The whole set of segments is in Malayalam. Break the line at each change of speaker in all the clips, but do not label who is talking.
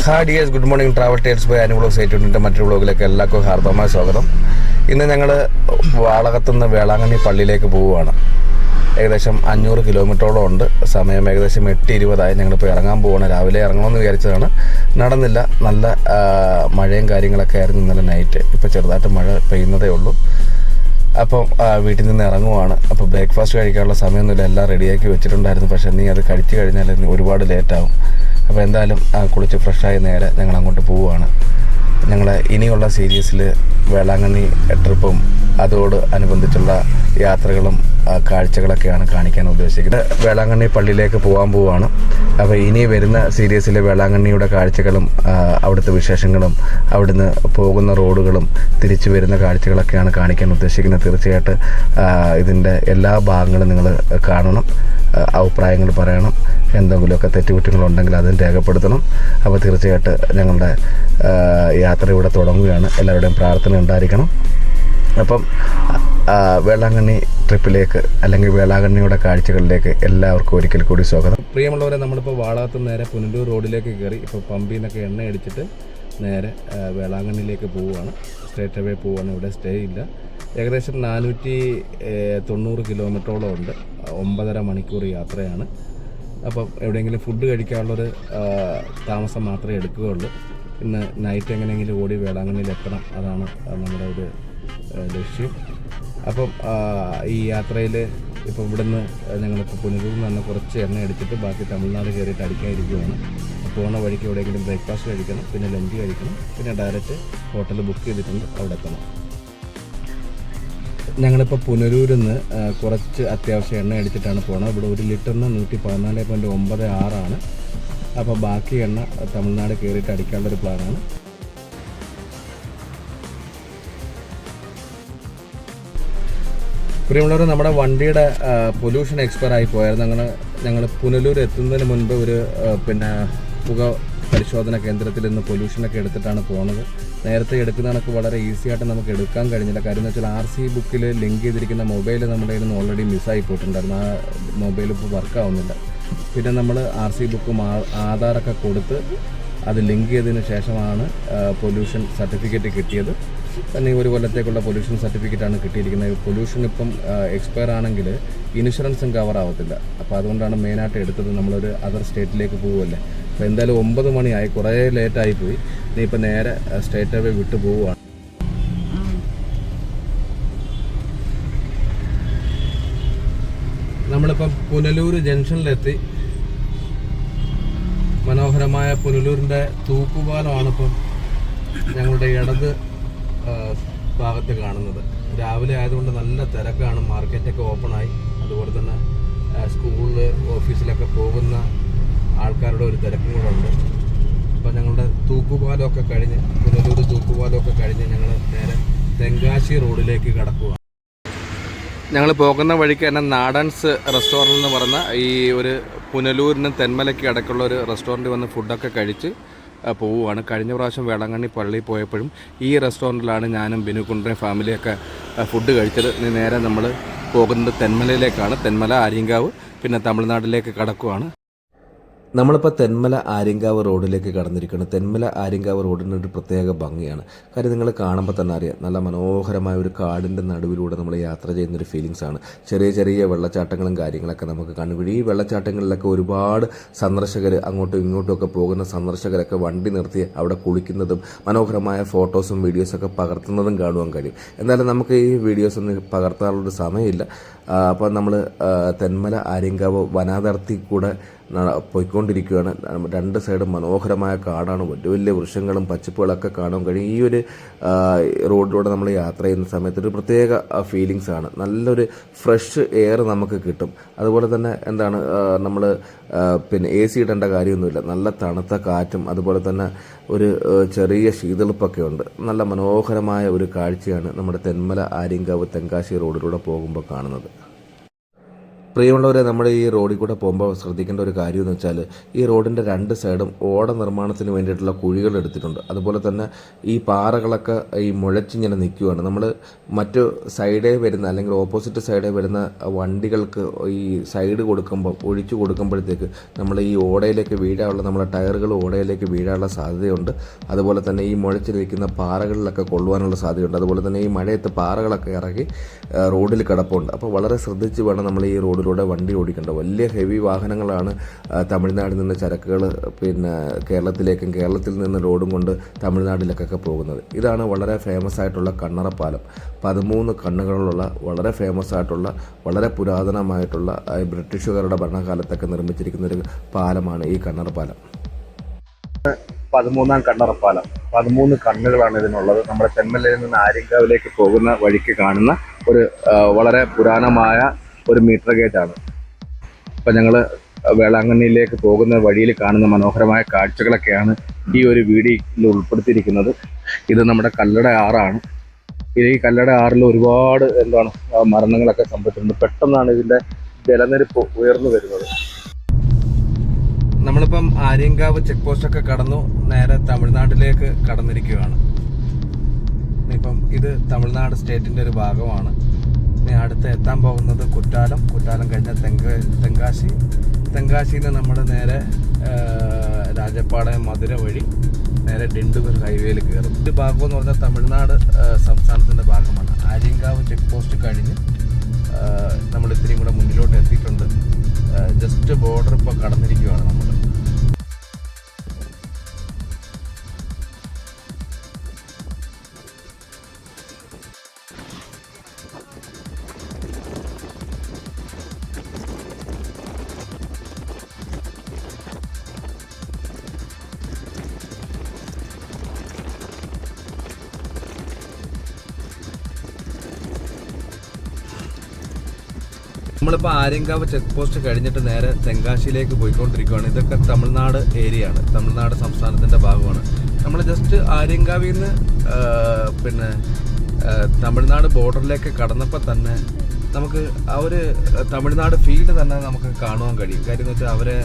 Hi dears, good morning. Travel tales by Anublogs 8 മറ്റൊരു വ്ളോഗിലേക്ക് എല്ലാവർക്കും ഹാർദവമായ സ്വാഗതം. ഇന്ന് ഞങ്ങൾ വാളകത്തുനിന്ന് വേളാങ്കണ്ണി പള്ളിയിലേക്ക് പോവുകയാണ്. ഏകദേശം 500 കിലോമീറ്ററോളം ഉണ്ട്. സമയം ഏകദേശം 8:20 ഞങ്ങളിപ്പോൾ ഇറങ്ങാൻ പോവുകയാണ്. രാവിലെ ഇറങ്ങണമെന്ന് വിചാരിച്ചതാണ്, നടന്നില്ല. നല്ല മഴയും കാര്യങ്ങളൊക്കെ ആയിരുന്നു ഇന്നലെ നൈറ്റ്. ഇപ്പോൾ ചെറുതായിട്ട് മഴ പെയ്യുന്നതേ ഉള്ളൂ. അപ്പം വീട്ടിൽ നിന്ന് ഇറങ്ങുവാണ്. അപ്പോൾ ബ്രേക്ക്ഫാസ്റ്റ് കഴിക്കാനുള്ള സമയമൊന്നുമില്ല, എല്ലാം റെഡിയാക്കി വെച്ചിട്ടുണ്ടായിരുന്നു. പക്ഷേ നീ അത് കഴിച്ച് കഴിഞ്ഞാൽ ഒരുപാട് ലേറ്റാവും. അപ്പോൾ എന്തായാലും കുളിച്ച് ഫ്രഷായി നേരെ ഞങ്ങൾ അങ്ങോട്ട് പോവുകയാണ്. ഞങ്ങൾ ഇനിയുള്ള സീരീസിൽ വേളാങ്കണ്ണി ട്രിപ്പും അതോട് അനുബന്ധിച്ചുള്ള യാത്രകളും കാഴ്ചകളൊക്കെയാണ് കാണിക്കാൻ ഉദ്ദേശിക്കുന്നത്. വേളാങ്കണ്ണി പള്ളിയിലേക്ക് പോകാൻ പോവുകയാണ്. അപ്പോൾ ഇനി വരുന്ന സീരീസിലെ വേളാങ്കണ്ണിയുടെ കാഴ്ചകളും അവിടുത്തെ വിശേഷങ്ങളും അവിടുന്ന് പോകുന്ന റോഡുകളും തിരിച്ചു വരുന്ന കാഴ്ചകളൊക്കെയാണ് കാണിക്കാൻ ഉദ്ദേശിക്കുന്നത്. തീർച്ചയായിട്ടും ഇതിൻ്റെ എല്ലാ ഭാഗങ്ങളും നിങ്ങൾ കാണണം, അഭിപ്രായങ്ങൾ പറയണം. എന്തെങ്കിലുമൊക്കെ തെറ്റുകുറ്റങ്ങളുണ്ടെങ്കിൽ അതും രേഖപ്പെടുത്തണം. അപ്പോൾ തീർച്ചയായിട്ടും ഞങ്ങളുടെ യാത്ര ഇവിടെ തുടങ്ങുകയാണ്. എല്ലാവരുടെയും പ്രാർത്ഥന ഉണ്ടായിരിക്കണം. അപ്പം വേളാങ്കണ്ണി ട്രിപ്പിലേക്ക് അല്ലെങ്കിൽ വേളാങ്കണ്ണിയുടെ കാഴ്ചകളിലേക്ക് എല്ലാവർക്കും ഒരിക്കൽ കൂടി സ്വാഗതം. പ്രിയമുള്ളവരെ, നമ്മളിപ്പോൾ വാളകത്ത് നേരെ പുനലൂർ റോഡിലേക്ക് കയറി ഇപ്പോൾ പമ്പിൽ നിന്നൊക്കെ എണ്ണ അടിച്ചിട്ട് നേരെ വേളാങ്കണ്ണിയിലേക്ക് പോവുകയാണ്. സ്ട്രേറ്റ് അവേ പോവുകയാണ്. ഇവിടെ സ്റ്റേ ഇല്ല. ഏകദേശം 490 കിലോമീറ്ററോളം ഉണ്ട്. 9.5 മണിക്കൂർ യാത്രയാണ്. അപ്പം എവിടെയെങ്കിലും ഫുഡ് കഴിക്കാനുള്ളൊരു താമസം മാത്രമേ എടുക്കുകയുള്ളൂ. ഇന്ന് നൈറ്റ് എങ്ങനെയെങ്കിലും ഓടി വേളാങ്കണ്ണിയിൽ എത്തണം, അതാണ് നമ്മുടെ ഒരു ലക്ഷ്യം. അപ്പം ഈ യാത്രയിൽ ഇപ്പോൾ ഇവിടുന്ന് ഞങ്ങളിപ്പോൾ പുനലൂരിൽ നിന്ന് കുറച്ച് എണ്ണ അടിച്ചിട്ട് ബാക്കി തമിഴ്നാട് കയറിയിട്ട് അടിക്കാതിരിക്കുകയാണ്. പോകുന്ന വഴിക്ക് എവിടെയെങ്കിലും ബ്രേക്ക്ഫാസ്റ്റ് കഴിക്കണം, പിന്നെ ലഞ്ച് കഴിക്കണം, പിന്നെ ഡയറക്റ്റ് ഹോട്ടൽ ബുക്ക് ചെയ്തിട്ടുണ്ട്, അവിടെ എത്തണം. ഞങ്ങളിപ്പോൾ പുനലൂരിൽ നിന്ന് കുറച്ച് അത്യാവശ്യം എണ്ണ അടിച്ചിട്ടാണ് പോകുന്നത്. ഇവിടെ 1 ലിറ്ററിന് 114.96 അപ്പോൾ ബാക്കി എണ്ണ തമിഴ്നാട് കയറിയിട്ട് അടിക്കാനുള്ളൊരു പ്ലാനാണ്. പ്രിയമുള്ളവർ, നമ്മുടെ വണ്ടിയുടെ പൊല്യൂഷൻ എക്സ്പയർ ആയി പോയായിരുന്നു. ഞങ്ങൾ പുനലൂർ എത്തുന്നതിന് മുൻപ് ഒരു പുക പരിശോധന കേന്ദ്രത്തിൽ നിന്ന് പൊല്യൂഷനൊക്കെ എടുത്തിട്ടാണ് പോകുന്നത്. നേരത്തെ എടുക്കുന്ന കണക്ക് വളരെ ഈസി ആയിട്ട് നമുക്ക് എടുക്കാൻ കഴിഞ്ഞില്ല. കാര്യം എന്ന് വെച്ചാൽ RC ബുക്കിൽ ലിങ്ക് ചെയ്തിരിക്കുന്ന മൊബൈൽ നമ്മുടെ കയ്യിൽ നിന്ന് ഓൾറെഡി മിസ്സായി പോയിട്ടുണ്ടായിരുന്നു. ആ മൊബൈൽ ഇപ്പോൾ വർക്കാവുന്നില്ല. പിന്നെ നമ്മൾ RC ബുക്കും ആധാറൊക്കെ കൊടുത്ത് അത് ലിങ്ക് ചെയ്തതിന് ശേഷമാണ് പൊല്യൂഷൻ സർട്ടിഫിക്കറ്റ് കിട്ടിയത്. തന്നെ 1 കൊല്ലത്തേക്കുള്ള പൊല്യൂഷൻ സർട്ടിഫിക്കറ്റാണ് കിട്ടിയിരിക്കുന്നത്. പൊല്യൂഷൻ ഇപ്പം എക്സ്പയർ ആണെങ്കിൽ ഇൻഷുറൻസും കവർ ആവത്തില്ല. അപ്പോൾ അതുകൊണ്ടാണ് മെയിനായിട്ട് എടുത്തത്. നമ്മളൊരു അതർ സ്റ്റേറ്റിലേക്ക് പോകുമല്ലേ. അപ്പോൾ എന്തായാലും 9 മണിയായി, കുറേ ലേറ്റായിപ്പോയി. ഇനി ഇപ്പം നേരെ സ്റ്റേറ്റ് അവേ വിട്ടു പോവുകയാണ്. നമ്മളിപ്പം പുനലൂർ ജംഗ്ഷനിലെത്തി. മനോഹരമായ പുനലൂരിൻ്റെ തൂക്കുപാലമാണ് ഇപ്പം ഞങ്ങളുടെ ഇടത് ഭാഗത്ത് കാണുന്നത്. രാവിലെ ആയതുകൊണ്ട് നല്ല തിരക്കാണ്. മാർക്കറ്റൊക്കെ ഓപ്പണായി. അതുപോലെ തന്നെ സ്കൂളിൽ ഓഫീസിലൊക്കെ പോകുന്ന ആൾക്കാരുടെ ഒരു തിരക്കും കൂടെ ഉണ്ട്. അപ്പോൾ ഞങ്ങളുടെ തൂക്കുപാലമൊക്കെ കഴിഞ്ഞ് പുനലൂർ തൂക്കുപാലമൊക്കെ കഴിഞ്ഞ് ഞങ്ങൾ നേരെ തെങ്കാശി റോഡിലേക്ക് കടക്കുക. ഞങ്ങൾ പോകുന്ന വഴിക്ക് തന്നെ നാടൻസ് റെസ്റ്റോറൻറ്റ് എന്ന് പറഞ്ഞ ഈ ഒരു പുനലൂരിനും തെന്മലയ്ക്ക് ഇടയ്ക്കുള്ള ഒരു റെസ്റ്റോറൻറ്റ് വന്ന് ഫുഡൊക്കെ കഴിച്ച് പോവുകയാണ്. കഴിഞ്ഞ പ്രാവശ്യം വേളാങ്കണ്ണി പള്ളിയിൽ പോയപ്പോഴും ഈ റെസ്റ്റോറൻറ്റിലാണ് ഞാനും ബിനുകുണ്ടനും ഫാമിലിയൊക്കെ ഫുഡ് കഴിച്ചത്. ഇനി നേരെ നമ്മൾ പോകുന്നത് തെന്മലയിലേക്കാണ്. തെന്മല, ആര്യങ്കാവ്, പിന്നെ തമിഴ്നാട്ടിലേക്ക് കടക്കുകയാണ്. നമ്മളിപ്പോൾ തെന്മല ആര്യങ്കാവ് റോഡിലേക്ക് കടന്നിരിക്കുകയാണ്. തെന്മല ആര്യങ്കാവ് റോഡിനൊരു പ്രത്യേക ഭംഗിയാണ്. കാര്യം നിങ്ങൾ കാണുമ്പോൾ തന്നെ അറിയാം, നല്ല മനോഹരമായ ഒരു കാടിൻ്റെ നടുവിലൂടെ നമ്മൾ യാത്ര ചെയ്യുന്നൊരു ഫീലിങ്സാണ്. ചെറിയ ചെറിയ വെള്ളച്ചാട്ടങ്ങളും കാര്യങ്ങളൊക്കെ നമുക്ക് കാണും. ഈ വെള്ളച്ചാട്ടങ്ങളിലൊക്കെ ഒരുപാട് സന്ദർശകർ, അങ്ങോട്ടും ഇങ്ങോട്ടും ഒക്കെ പോകുന്ന സന്ദർശകരൊക്കെ വണ്ടി നിർത്തി അവിടെ കുളിക്കുന്നതും മനോഹരമായ ഫോട്ടോസും വീഡിയോസൊക്കെ പകർത്തുന്നതും കാണുവാൻ കഴിയും. എന്തായാലും നമുക്ക് ഈ വീഡിയോസൊന്നും പകർത്താനുള്ളൊരു സമയമില്ല. അപ്പോൾ നമ്മൾ തെന്മല ആര്യങ്കാവ് വനാതിർത്തി കൂടെ പോയിക്കൊണ്ടിരിക്കുകയാണ്. രണ്ട് സൈഡും മനോഹരമായ കാടാണ്, വലിയ വലിയ വൃക്ഷങ്ങളും പച്ചപ്പുകളൊക്കെ കാണാൻ കഴിയും. ഈ ഒരു റോഡിലൂടെ നമ്മൾ യാത്ര ചെയ്യുന്ന സമയത്ത് ഒരു പ്രത്യേക ഫീലിങ്സ് ആണ്. നല്ലൊരു ഫ്രഷ് എയർ നമുക്ക് കിട്ടും. അതുപോലെ തന്നെ എന്താണ് നമ്മൾ പിന്നെ AC ഇടേണ്ട കാര്യമൊന്നുമില്ല. നല്ല തണുത്ത കാറ്റും അതുപോലെ തന്നെ ഒരു ചെറിയ ശീതളുപ്പൊക്കെ ഉണ്ട്. നല്ല മനോഹരമായ ഒരു കാഴ്ചയാണ് നമ്മുടെ തെന്മല ആര്യങ്കാവ് തെങ്കാശി റോഡിലൂടെ പോകുമ്പോൾ കാണുന്നത്. പ്രിയമുള്ളവരെ, നമ്മുടെ ഈ റോഡിൽ കൂടെ പോകുമ്പോൾ ശ്രദ്ധിക്കേണ്ട ഒരു കാര്യം എന്ന് വെച്ചാൽ ഈ റോഡിൻ്റെ രണ്ട് സൈഡും ഓട നിർമ്മാണത്തിന് വേണ്ടിയിട്ടുള്ള കുഴികൾ എടുത്തിട്ടുണ്ട്. അതുപോലെ തന്നെ ഈ പാറകളൊക്കെ ഈ മുഴച്ചിങ്ങനെ നിൽക്കുകയാണ്. നമ്മൾ മറ്റു സൈഡേ വരുന്ന അല്ലെങ്കിൽ ഓപ്പോസിറ്റ് സൈഡേ വരുന്ന വണ്ടികൾക്ക് ഈ സൈഡ് കൊടുക്കുമ്പോൾ ഒഴിച്ചു കൊടുക്കുമ്പോഴത്തേക്ക് നമ്മൾ ഈ ഓടയിലേക്ക് വീഴാനുള്ള നമ്മുടെ ടയറുകൾ ഓടയിലേക്ക് വീഴാനുള്ള സാധ്യതയുണ്ട്. അതുപോലെ തന്നെ ഈ മുഴച്ചിരിക്കുന്ന പാറകളിലൊക്കെ കൊള്ളുവാനുള്ള സാധ്യതയുണ്ട്. അതുപോലെ തന്നെ ഈ മഴയത്ത് പാറകളൊക്കെ ഇറങ്ങി റോഡിൽ കിടപ്പുണ്ട്. അപ്പോൾ വളരെ ശ്രദ്ധിച്ച് വേണം നമ്മൾ ഈ റോഡിലൂടെ വണ്ടി ഓടിക്കേണ്ടത്. വലിയ ഹെവി വാഹനങ്ങളാണ് തമിഴ്നാട്ടിൽ നിന്ന് ചരക്കുകൾ പിന്നെ കേരളത്തിലേക്കും കേരളത്തിൽ നിന്ന് ലോഡും കൊണ്ട് തമിഴ്നാട്ടിലേക്കൊക്കെ പോകുന്നത്. ഇതാണ് വളരെ ഫേമസ് ആയിട്ടുള്ള കണ്ണറപ്പാലം. 13 കണ്ണുകളുള്ള വളരെ ഫേമസ് ആയിട്ടുള്ള വളരെ പുരാതനമായിട്ടുള്ള ബ്രിട്ടീഷുകാരുടെ ഭരണകാലത്തൊക്കെ നിർമ്മിച്ചിരിക്കുന്ന ഒരു പാലമാണ് ഈ കണ്ണറപ്പാലം. 13ാം കണ്ണറപ്പാലം. 13 കണ്ണുകളാണ് ഇതിനുള്ളത്. നമ്മുടെ തെന്മലയിൽ നിന്ന് ആര്യങ്കാവിലേക്ക് പോകുന്ന വഴിക്ക് കാണുന്ന ഒരു വളരെ പുരാതനമായ ഒരു മീറ്റർ ഗേജാണ്. അപ്പം ഞങ്ങൾ വേളാങ്കണ്ണിയിലേക്ക് പോകുന്ന വഴിയിൽ കാണുന്ന മനോഹരമായ കാഴ്ചകളൊക്കെയാണ് ഈ ഒരു വീഡിയോയിൽ ഉൾപ്പെടുത്തിയിരിക്കുന്നത്. ഇത് നമ്മുടെ കല്ലട ആറാണ്. ഈ കല്ലട ആറിൽ ഒരുപാട് മരണങ്ങളൊക്കെ സംഭവിച്ചിട്ടുണ്ട്. പെട്ടെന്നാണ് ഇതിൻ്റെ ജലനിരപ്പ് ഉയർന്നു വരുന്നത്. നമ്മളിപ്പം ആര്യങ്കാവ് ചെക്ക് പോസ്റ്റൊക്കെ കടന്നു നേരെ തമിഴ്നാട്ടിലേക്ക് കടന്നിരിക്കുകയാണ്. ഇപ്പം ഇത് തമിഴ്നാട് സ്റ്റേറ്റിൻ്റെ ഒരു ഭാഗമാണ്. അടുത്ത് എത്താൻ പോകുന്നത് കുറ്റാലം കഴിഞ്ഞ തെങ്കാശിയിൽ നിന്ന് നമ്മൾ നേരെ രാജപ്പാളയം മധുര വഴി നേരെ ഡിണ്ടുഗൽ ഹൈവേയിൽ കയറും. ഈ ഭാഗം എന്ന് പറഞ്ഞാൽ തമിഴ്നാട് സംസ്ഥാനത്തിൻ്റെ ഭാഗമാണ്. ആര്യങ്കാവ് ചെക്ക് പോസ്റ്റ് കഴിഞ്ഞ് നമ്മൾ ഇത്തിരിയും കൂടെ മുന്നിലോട്ട് എത്തിയിട്ടുണ്ട്. ജസ്റ്റ് ബോർഡർ ഇപ്പോൾ കടന്നിരിക്കുകയാണ് നമ്മൾ. നമ്മളിപ്പോൾ ആര്യങ്കാവ് ചെക്ക് പോസ്റ്റ് കഴിഞ്ഞിട്ട് നേരെ തെങ്കാശിയിലേക്ക് പോയിക്കൊണ്ടിരിക്കുകയാണ്. ഇതൊക്കെ തമിഴ്നാട് ഏരിയ ആണ്, തമിഴ്നാട് സംസ്ഥാനത്തിൻ്റെ ഭാഗമാണ്. നമ്മൾ ജസ്റ്റ് ആര്യങ്കാവിൽ നിന്ന് പിന്നെ തമിഴ്നാട് ബോർഡറിലേക്ക് കടന്നപ്പോൾ തന്നെ നമുക്ക് ആ ഒരു തമിഴ്നാട് ഫീൽഡ് തന്നെ നമുക്ക് കാണുവാൻ കഴിയും. കാര്യം എന്ന് വെച്ചാൽ അവരെ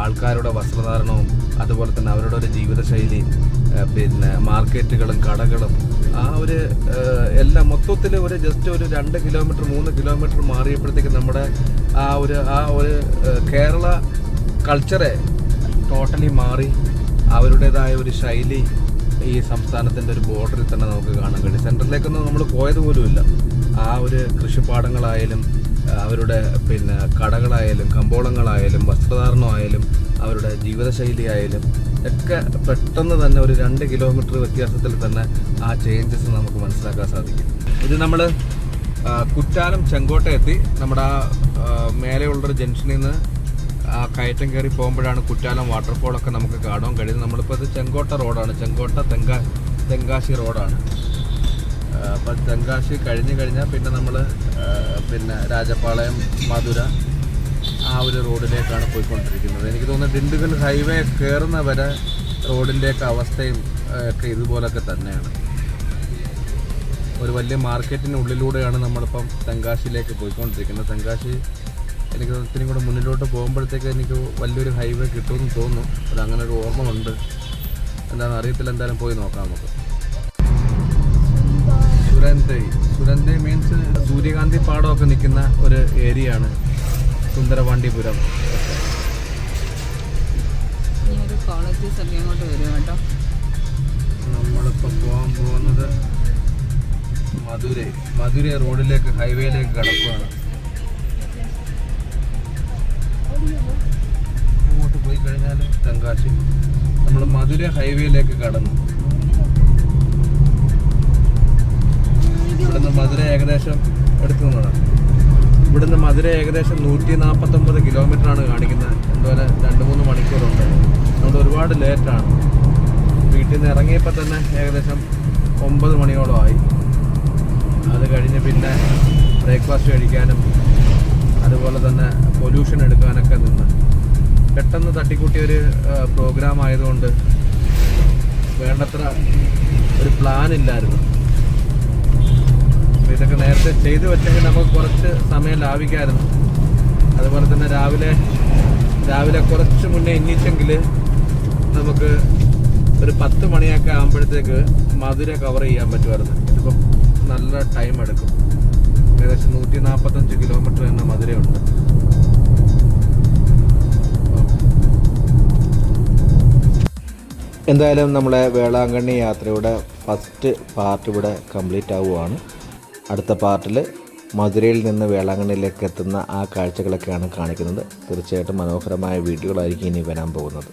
ആൾക്കാരുടെ വസ്ത്രധാരണവും അതുപോലെ തന്നെ അവരുടെ ഒരു ജീവിതശൈലിയും പിന്നെ മാർക്കറ്റുകളും കടകളും ആ ഒരു എല്ലാം മൊത്തത്തിൽ ഒരു ജസ്റ്റ് ഒരു 2 കിലോമീറ്റർ 3 കിലോമീറ്റർ മാറിയപ്പോഴത്തേക്ക് നമ്മുടെ ആ ഒരു കേരള കൾച്ചറെ ടോട്ടലി മാറി അവരുടേതായ ഒരു ശൈലി ഈ സംസ്ഥാനത്തിൻ്റെ ഒരു ബോർഡറിൽ തന്നെ നമുക്ക് കാണാൻ കഴിയും. സെൻറ്ററിലേക്കൊന്നും നമ്മൾ പോയത് പോലുമില്ല. ആ ഒരു കൃഷിപ്പാടങ്ങളായാലും അവരുടെ പിന്നെ കടകളായാലും കമ്പോളങ്ങളായാലും വസ്ത്രധാരണമായാലും അവരുടെ ജീവിതശൈലി ആയാലും ഒക്കെ പെട്ടെന്ന് തന്നെ ഒരു 2 കിലോമീറ്റർ വ്യത്യാസത്തിൽ തന്നെ ആ ചേഞ്ചസ് നമുക്ക് മനസ്സിലാക്കാൻ സാധിക്കും. ഇത് നമ്മൾ കുറ്റാലം ചെങ്കോട്ട എത്തി. നമ്മുടെ ആ മേലെയുള്ളൊരു ജംഗ്ഷനിൽ നിന്ന് ആ കയറ്റം കയറി പോകുമ്പോഴാണ് കുറ്റാലം വാട്ടർഫോളൊക്കെ നമുക്ക് കാണാൻ കഴിയുന്നത്. നമ്മളിപ്പോൾ ഇത് ചെങ്കോട്ട റോഡാണ്, ചെങ്കോട്ട തെങ്കാശി റോഡാണ്. അപ്പം തെങ്കാശി കഴിഞ്ഞാൽ പിന്നെ നമ്മൾ പിന്നെ രാജപ്പാളയം മധുര ആ ഒരു റോഡിലേക്കാണ് പോയിക്കൊണ്ടിരിക്കുന്നത്. എനിക്ക് തോന്നുന്നത് ഡിണ്ടുഗൽ ഹൈവേ കയറുന്ന വരെ റോഡിൻ്റെയൊക്കെ അവസ്ഥയും ഒക്കെ ഇതുപോലൊക്കെ തന്നെയാണ്. ഒരു വലിയ മാർക്കറ്റിനുള്ളിലൂടെയാണ് നമ്മളിപ്പം തെങ്കാശിയിലേക്ക് പോയിക്കൊണ്ടിരിക്കുന്നത്. തെങ്കാശി എനിക്ക് ഇത്തിരി കൂടെ മുന്നിലോട്ട് പോകുമ്പോഴത്തേക്ക് എനിക്ക് വലിയൊരു ഹൈവേ കിട്ടുമെന്ന് തോന്നുന്നു. അതങ്ങനെ ഒരു ഓർമ്മ ഉണ്ട്. എന്താണെന്ന് അറിയത്തില്ല, എന്തായാലും പോയി നോക്കാം നമുക്ക്. സുരന്തൈ മീൻസ് സൂര്യകാന്തി പാടമൊക്കെ നിൽക്കുന്ന ഒരു ഏരിയ ആണ് സുന്ദരപാണ്ഡിപുരം. നമ്മളിപ്പോൾ പോകാൻ പോകുന്നത് മധുരൈ റോഡിലേക്ക് ഹൈവേയിലേക്ക് കടക്കുകയാണ്. അങ്ങോട്ട് പോയി കഴിഞ്ഞാൽ തെങ്കാശി. നമ്മൾ മധുരൈ ഹൈവേയിലേക്ക് കടന്നു. ഇവിടുന്ന് മധുരൈ ഏകദേശം എടുത്തു നിന്നാണ്.
ഇവിടുന്ന് മധുര ഏകദേശം 149 കിലോമീറ്ററാണ് കാണിക്കുന്നത്. അതുപോലെ 2-3 മണിക്കൂറുണ്ട്. അതുകൊണ്ട് ഒരുപാട് ലേറ്റാണ്. വീട്ടിൽ നിന്ന് ഇറങ്ങിയപ്പോൾ തന്നെ ഏകദേശം 9 മണിയോളം ആയി. അത് കഴിഞ്ഞ് പിന്നെ ബ്രേക്ക്ഫാസ്റ്റ് കഴിക്കാനും അതുപോലെ തന്നെ പൊല്യൂഷൻ എടുക്കാനൊക്കെ നിന്ന് പെട്ടെന്ന് തട്ടിക്കൂട്ടിയൊരു പ്രോഗ്രാം ആയതുകൊണ്ട് വേണ്ടത്ര ഒരു പ്ലാൻ ഇല്ലായിരുന്നു. ഇതൊക്കെ നേരത്തെ ചെയ്തു വെച്ചെങ്കിൽ നമുക്ക് കുറച്ച് സമയം ലാഭിക്കാമായിരുന്നു. അതുപോലെ തന്നെ രാവിലെ കുറച്ച് മുന്നേ എണീച്ചെങ്കിൽ നമുക്ക് ഒരു 10 മണിയൊക്കെ ആകുമ്പോഴത്തേക്ക് മധുര കവർ ചെയ്യാൻ പറ്റുമായിരുന്നു. ഇതിപ്പം നല്ല ടൈം എടുക്കും. ഏകദേശം 145 കിലോമീറ്റർ തന്നെ മധുരയുണ്ട്. എന്തായാലും നമ്മളെ വേളാങ്കണ്ണി യാത്രയുടെ ഫസ്റ്റ് പാർട്ട് ഇവിടെ കംപ്ലീറ്റ് ആവുകയാണ്. അടുത്ത പാർട്ടിൽ മധുരയിൽ നിന്ന് വേളാങ്കണ്ണിയിലേക്ക് എത്തുന്ന ആ കാഴ്ചകളൊക്കെയാണ് കാണിക്കുന്നത്. തീർച്ചയായിട്ടും മനോഹരമായ വീഡിയോകളായിരിക്കും ഇനി വരാൻ പോകുന്നത്.